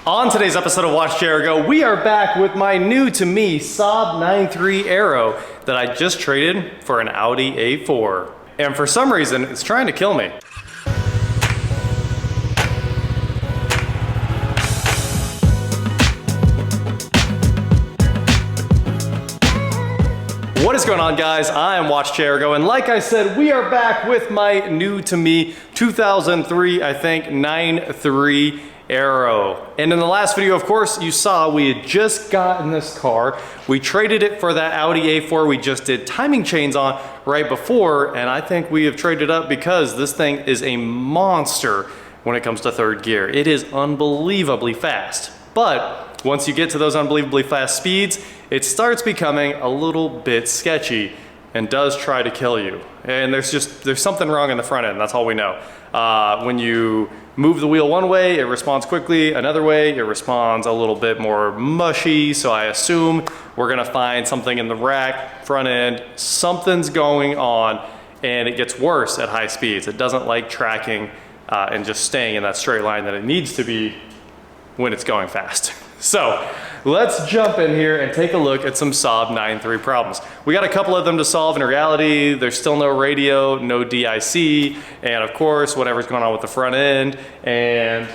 On today's episode of WatchJRGo, we are back with my new to me Saab 9.3 Aero that I just traded for an Audi A4. And for some reason, it's trying to kill me. What is going on, guys? I am WatchJRGo, and like I said, we are back with my new to me 2003, I think, 9.3 Aero. And in the last video, of course, you saw we had just gotten this car. We traded it for that Audi A4 we just did timing chains on right before, and I think we have traded up because this thing is a monster when it comes to third gear. It is unbelievably fast. But once you get to those unbelievably fast speeds, it starts becoming a little bit sketchy and does try to kill you. And there's something wrong in the front end, that's all we know. When you move the wheel one way, it responds quickly. Another way, it responds a little bit more mushy. So I assume we're gonna find something in the rack, front end, something's going on, and it gets worse at high speeds. It doesn't like tracking and just staying in that straight line that it needs to be when it's going fast. So let's jump in here and take a look at some Saab 9.3 problems. We got a couple of them to solve. In reality, there's still no radio, no DIC, and of course, whatever's going on with the front end, and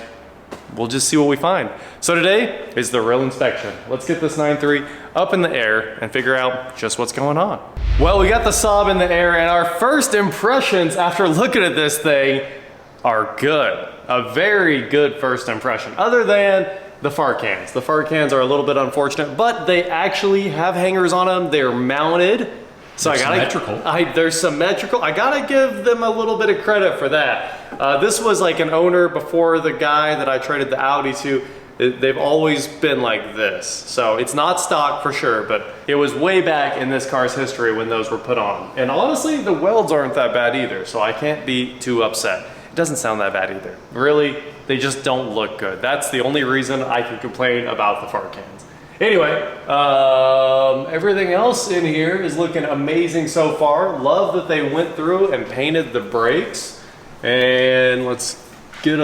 we'll just see what we find. So today is the real inspection. Let's get this 9.3 up in the air and figure out just what's going on. Well, we got the Saab in the air, and our first impressions after looking at this thing are good. A very good first impression, other than the far cans. The far cans are a little bit unfortunate, but they actually have hangers on them. They're mounted. So they're symmetrical. They're symmetrical. I gotta give them a little bit of credit for that. This was like an owner before the guy that I traded the Audi to. They've always been like this. So it's not stock for sure, but it was way back in this car's history when those were put on. And honestly, the welds aren't that bad either, so I can't be too upset. It doesn't sound that bad either. Really, they just don't look good. That's the only reason I can complain about the far cans. Anyway, everything else in here is looking amazing so far. Love that they went through and painted the brakes. And let's get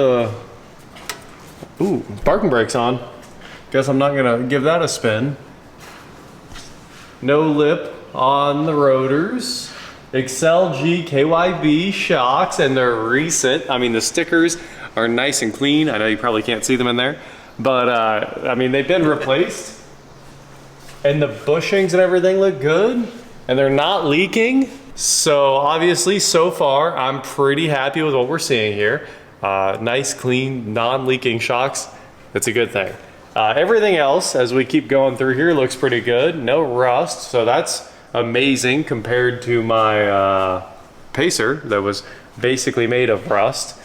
parking brakes on. Guess I'm not gonna give that a spin. No lip on the rotors. Excel G KYB shocks, and they're recent. I mean, the stickers are nice and clean. I know you probably can't see them in there, but I mean, they've been replaced. And the bushings and everything look good, and they're not leaking. So obviously, so far, I'm pretty happy with what we're seeing here. Nice, clean, non-leaking shocks. That's a good thing. Everything else, as we keep going through here, looks pretty good. No rust, so that's amazing compared to my Pacer that was basically made of rust.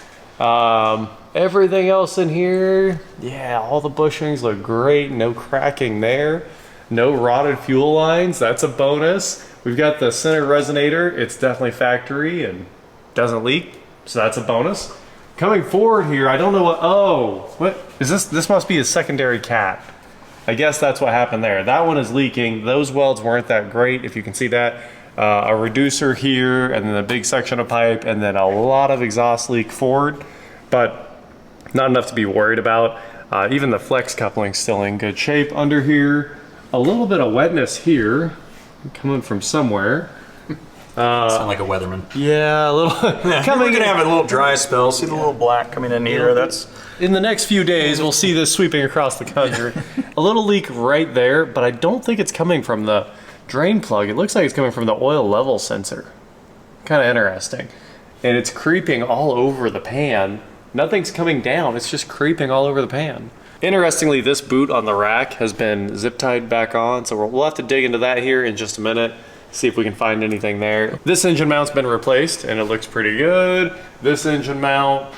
Everything else in here, yeah, all the bushings look great. No cracking there. No rotted fuel lines, that's a bonus. We've got the center resonator. It's definitely factory and doesn't leak, so that's a bonus. Coming forward here, I don't know what is this? This must be a secondary cap. I guess that's what happened there. That one is leaking. Those welds weren't that great, if you can see that. A reducer here, and then a big section of pipe, and then a lot of exhaust leak forward, but not enough to be worried about. Even the flex coupling's still in good shape under here. A little bit of wetness here, coming from somewhere. Sound like a weatherman. Yeah, a little. We're gonna have a little dry spell. See the little black coming in here? That's in the next few days. We'll see this sweeping across the country. A little leak right there, but I don't think it's coming from the drain plug. It looks like it's coming from the oil level sensor. Kind of interesting. And it's creeping all over the pan. Nothing's coming down. It's just creeping all over the pan. Interestingly, this boot on the rack has been zip tied back on, so we'll have to dig into that here in just a minute. See if we can find anything there. This engine mount's been replaced and it looks pretty good. This engine mount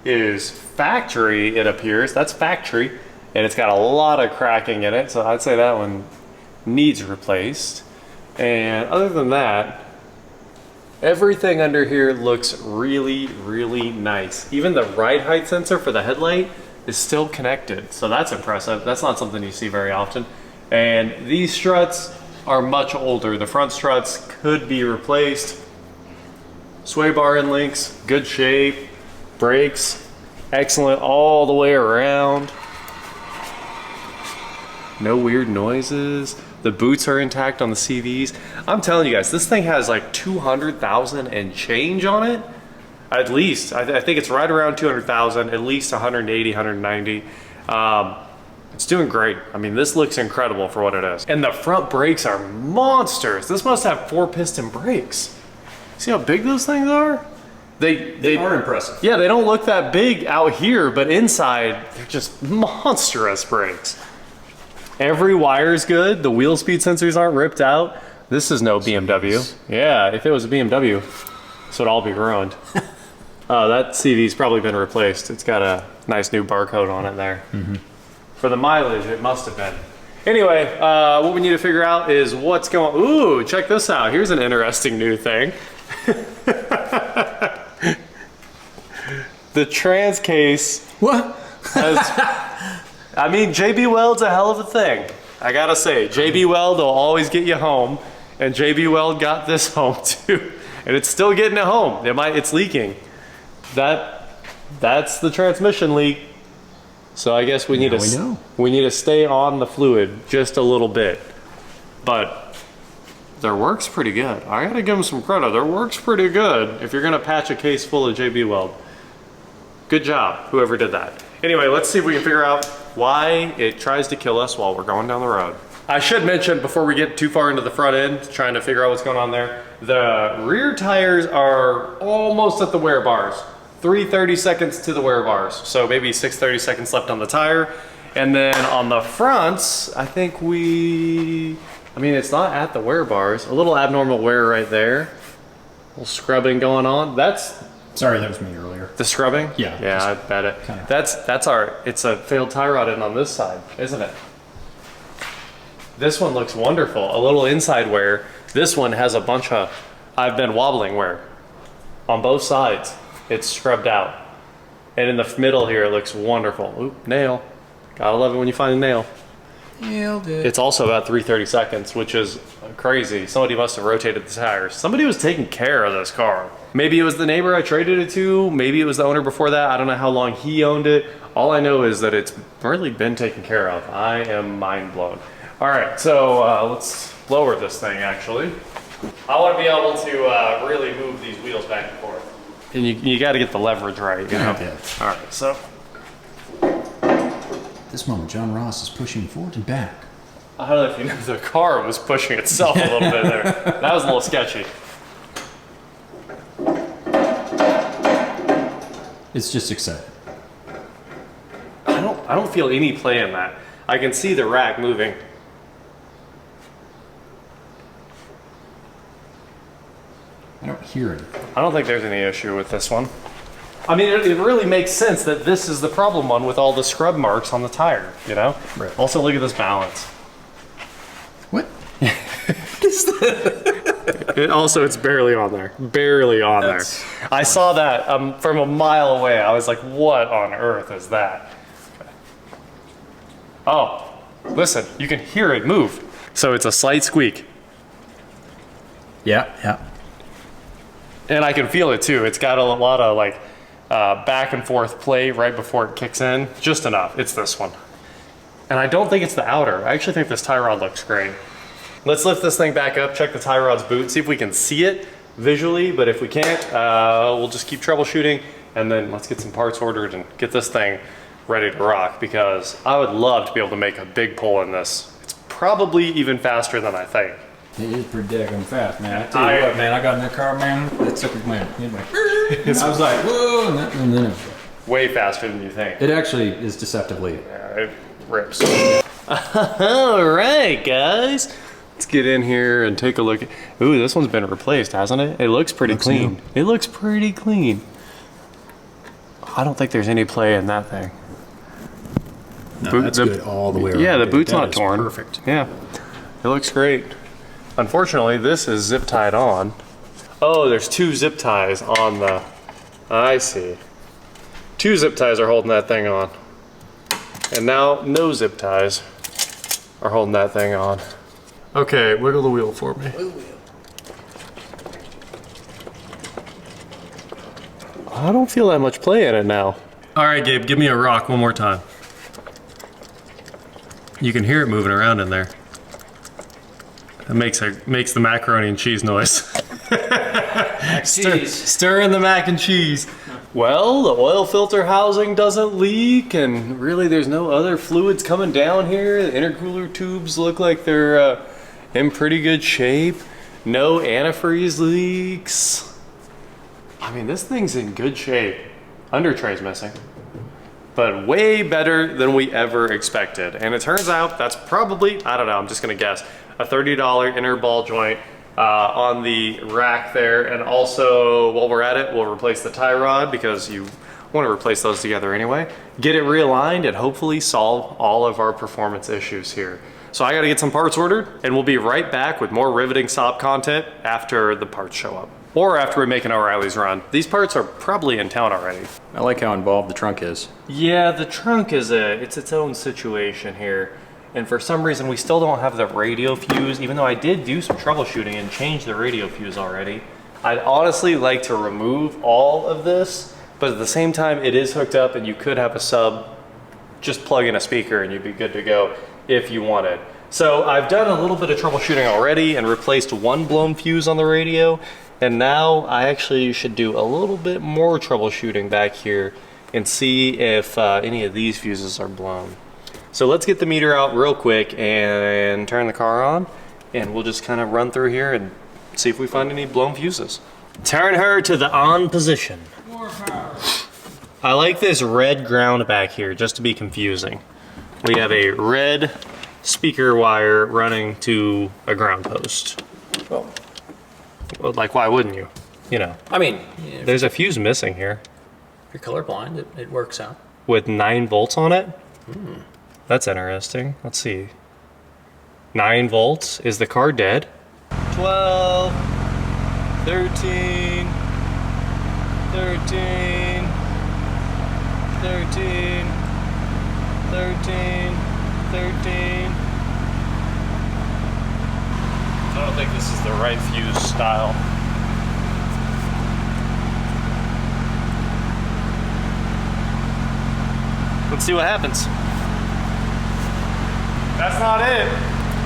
is factory, it appears. That's factory, and it's got a lot of cracking in it, so I'd say that one needs replaced. And other than that, everything under here looks really, really nice. Even the ride height sensor for the headlight is still connected, so that's impressive. That's not something you see very often. And these struts are much older. The front struts could be replaced. Sway bar and links, good shape. Brakes, excellent all the way around. No weird noises. The boots are intact on the CVs. I'm telling you guys, this thing has like 200,000 and change on it. At least, I think it's right around 200,000, at least 180, 190. It's doing great. I mean, this looks incredible for what it is. And the front brakes are monsters. This must have 4-piston brakes. See how big those things are? They are impressive. Yeah, they don't look that big out here, but inside, they're just monstrous brakes. Every wire's good. The wheel speed sensors aren't ripped out. This is no BMW. Yeah, if it was a BMW, this would all be ruined. That CV's probably been replaced. It's got a nice new barcode on it there. For the mileage, it must have been. Anyway, what we need to figure out is what's going. Ooh, check this out. Here's an interesting new thing. The trans case. What? I mean, JB Weld's a hell of a thing. I gotta say, JB Weld will always get you home, and JB Weld got this home too, and it's still getting it home. It's leaking. That's the transmission leak. So I guess we need to stay on the fluid just a little bit. But their work's pretty good. I gotta give them some credit. Their work's pretty good if you're gonna patch a case full of JB Weld. Good job, whoever did that. Anyway, let's see if we can figure out why it tries to kill us while we're going down the road. I should mention before we get too far into the front end, trying to figure out what's going on there, the rear tires are almost at the wear bars. 330 seconds to the wear bars. So maybe 630 seconds left on the tire. And then on the fronts, I think it's not at the wear bars. A little abnormal wear right there. A little scrubbing going on. Sorry, that was me earlier. The scrubbing? Yeah. Yeah, I bet it. It's a failed tie rod in on this side, isn't it? This one looks wonderful. A little inside wear. This one has a bunch of, I've been wobbling wear on both sides. It's scrubbed out. And in the middle here, it looks wonderful. Oop, nail. Gotta love it when you find a nail. Nailed it. It's also about 330 seconds, which is crazy. Somebody must have rotated the tires. Somebody was taking care of this car. Maybe it was the neighbor I traded it to. Maybe it was the owner before that. I don't know how long he owned it. All I know is that it's really been taken care of. I am mind blown. All right, so let's lower this thing actually. I want to be able to really move these wheels back and forth. And you got to get the leverage right, you know? Yeah. All right, so. This moment, John Ross is pushing forward and back. I don't know if you know, the car was pushing itself a little bit there. That was a little sketchy. It's just exciting. I don't feel any play in that. I can see the rack moving. I don't hear it. I don't think there's any issue with this one. I mean, it really makes sense that this is the problem one with all the scrub marks on the tire, you know? Right. Also, look at this balance. What? It's barely on there. Barely on there. I saw that from a mile away. I was like, what on earth is that? Okay. Oh, listen, you can hear it move. So it's a slight squeak. Yeah. And I can feel it too. It's got a lot of like back and forth play right before it kicks in. Just enough. It's this one. And I don't think it's the outer. I actually think this tie rod looks great. Let's lift this thing back up, check the tie rod's boot, see if we can see it visually, but if we can't, we'll just keep troubleshooting, and then let's get some parts ordered and get this thing ready to rock, because I would love to be able to make a big pull in this. It's probably even faster than I think. It is pretty daggone fast, man. I tell you what, man, I got in that car, man, that sucker, man. I was like, whoa, and then it way faster than you think. It actually is deceptively. Yeah, it rips. All right, guys. Let's get in here and take a look. Ooh, this one's been replaced, hasn't it? It looks pretty clean. It looks pretty clean. I don't think there's any play in that thing. No, that's good all the way around. Yeah, the boot's not torn. Perfect. Yeah, it looks great. Unfortunately, this is zip tied on. Oh, there's two zip ties on the, I see. Two zip ties are holding that thing on. And now no zip ties are holding that thing on. Okay, wiggle the wheel for me. I don't feel that much play in it now. All right, Gabe, give me a rock one more time. You can hear it moving around in there. It makes the macaroni and cheese noise. Stirring the mac and cheese. Well, the oil filter housing doesn't leak, and really there's no other fluids coming down here. The intercooler tubes look like they're in pretty good shape. No antifreeze leaks. I mean, this thing's in good shape. Under tray's missing, but way better than we ever expected. And it turns out that's probably, I don't know, I'm just gonna guess, a $30 inner ball joint on the rack there. And also, while we're at it, we'll replace the tie rod because you want to replace those together anyway. Get it realigned and hopefully solve all of our performance issues here. So I gotta get some parts ordered, and we'll be right back with more riveting Saab content after the parts show up. Or after we make an O'Reilly's run. These parts are probably in town already. I like how involved the trunk is. Yeah, the trunk is it's its own situation here. And for some reason, we still don't have the radio fuse, even though I did do some troubleshooting and change the radio fuse already. I'd honestly like to remove all of this, but at the same time, it is hooked up and you could have a sub, just plug in a speaker and you'd be good to go if you wanted. So I've done a little bit of troubleshooting already and replaced one blown fuse on the radio. And now I actually should do a little bit more troubleshooting back here and see if any of these fuses are blown. So let's get the meter out real quick and turn the car on, and we'll just kind of run through here and see if we find any blown fuses. Turn her to the on position. More power. I like this red ground back here just to be confusing. We have a red speaker wire running to a ground post. Well, like, why wouldn't you? You know. I mean, There's a fuse missing here. if you're colorblind, it works out. With 9 volts on it? That's interesting. Let's see. 9 volts. Is the car dead? 12, 13, 13, 13, 13, 13. I don't think this is the right fuse style. Let's see what happens. That's not it.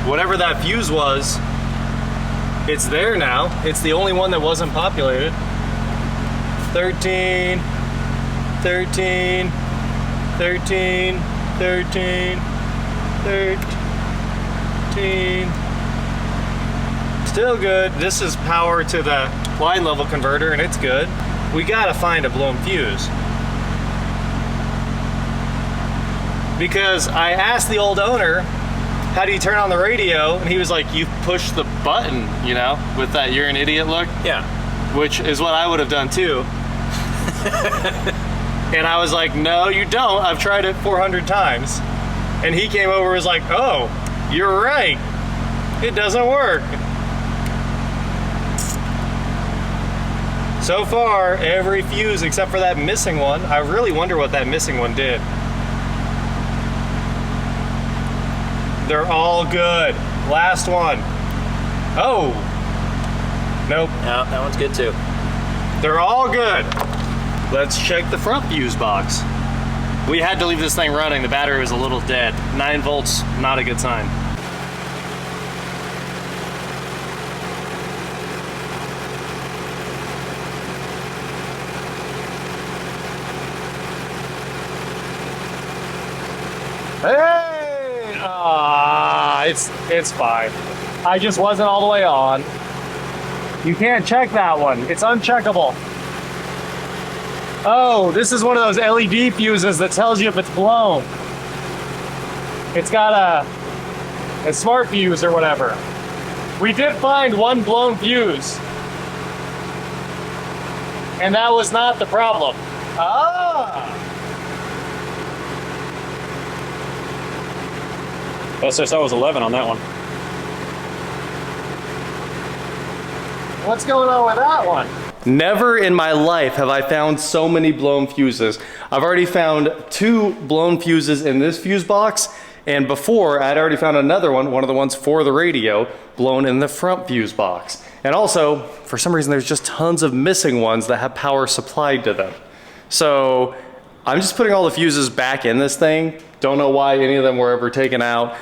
Whatever that fuse was, it's there now. It's the only one that wasn't populated. 13, 13, 13, 13, 13. Still good. This is power to the line level converter and it's good. We gotta find a blown fuse. Because I asked the old owner, how do you turn on the radio? And he was like, you push the button, you know, with that you're an idiot look. Yeah. Which is what I would have done too. And I was like, no, you don't. I've tried it 400 times. And he came over and was like, oh, you're right. It doesn't work. So far, every fuse except for that missing one, I really wonder what that missing one did. They're all good. Last one. Oh. Nope. No, that one's good too. They're all good. Let's check the front fuse box. We had to leave this thing running. The battery was a little dead. 9 volts, not a good sign. Hey! It's fine. I just wasn't all the way on. You can't check that one. It's uncheckable. Oh, this is one of those LED fuses that tells you if it's blown. It's got a smart fuse or whatever. We did find one blown fuse. And that was not the problem. Ah! SSO was 11 on that one. What's going on with that one? Never in my life have I found so many blown fuses. I've already found 2 blown fuses in this fuse box, and before I'd already found another one of the ones for the radio, blown in the front fuse box. And also, for some reason, there's just tons of missing ones that have power supplied to them. So I'm just putting all the fuses back in this thing Don't know why any of them were ever taken out.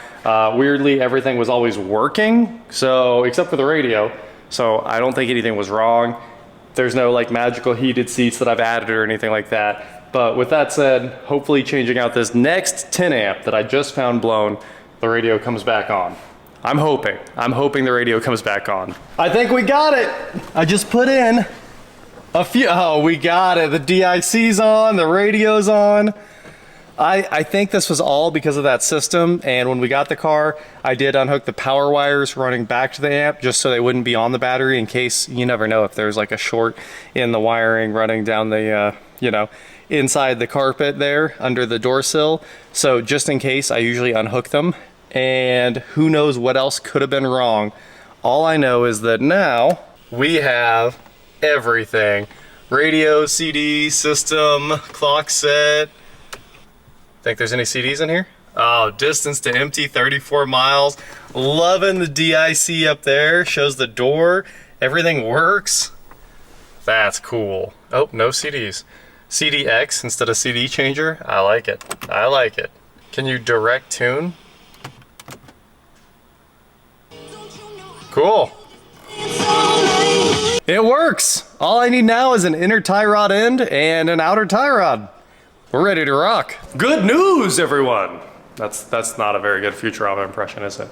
Weirdly, everything was always working, so except for the radio. So I don't think anything was wrong. There's no like magical heated seats that I've added or anything like that. But with that said, hopefully changing out this next 10 amp that I just found blown, the radio comes back on. I'm hoping the radio comes back on. I think we got it. I just put in a few, oh, we got it. The DIC's on, the radio's on. I think this was all because of that system, and when we got the car, I did unhook the power wires running back to the amp just so they wouldn't be on the battery in case, you never know if there's like a short in the wiring running down the, you know, inside the carpet there under the door sill. So just in case, I usually unhook them, and who knows what else could have been wrong. All I know is that now we have everything. Radio, CD, system, clock set. Think there's any CDs in here? Oh, distance to empty, 34 miles. Loving the DIC up there. Shows the door. Everything works. That's cool. Oh, no CDs. CDX instead of CD changer. I like it. I like it. Can you direct tune? Cool. It works. All I need now is an inner tie rod end and an outer tie rod. We're ready to rock. Good news, everyone. That's not a very good Futurama impression, is it?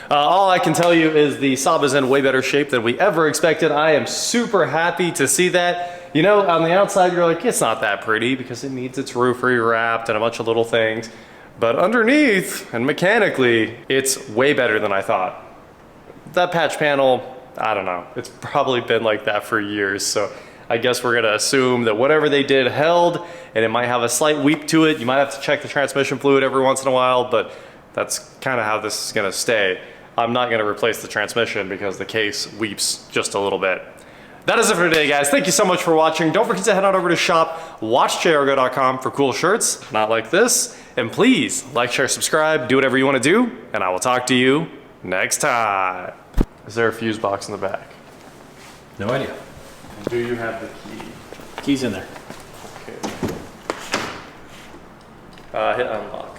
All I can tell you is the Saab is in way better shape than we ever expected. I am super happy to see that. You know, on the outside, you're like, it's not that pretty because it needs its roof rewrapped and a bunch of little things. But underneath and mechanically, it's way better than I thought. That patch panel, I don't know. It's probably been like that for years. So I guess we're gonna assume that whatever they did held, and it might have a slight weep to it. You might have to check the transmission fluid every once in a while, but that's kind of how this is gonna stay. I'm not gonna replace the transmission because the case weeps just a little bit. That is it for today, guys. Thank you so much for watching. Don't forget to head on over to shop WatchJRGo.com for cool shirts, not like this. And please like, share, subscribe, do whatever you wanna do, and I will talk to you next time. Is there a fuse box in the back? No idea. Do you have the key? Key's in there. Okay. Hit unlock.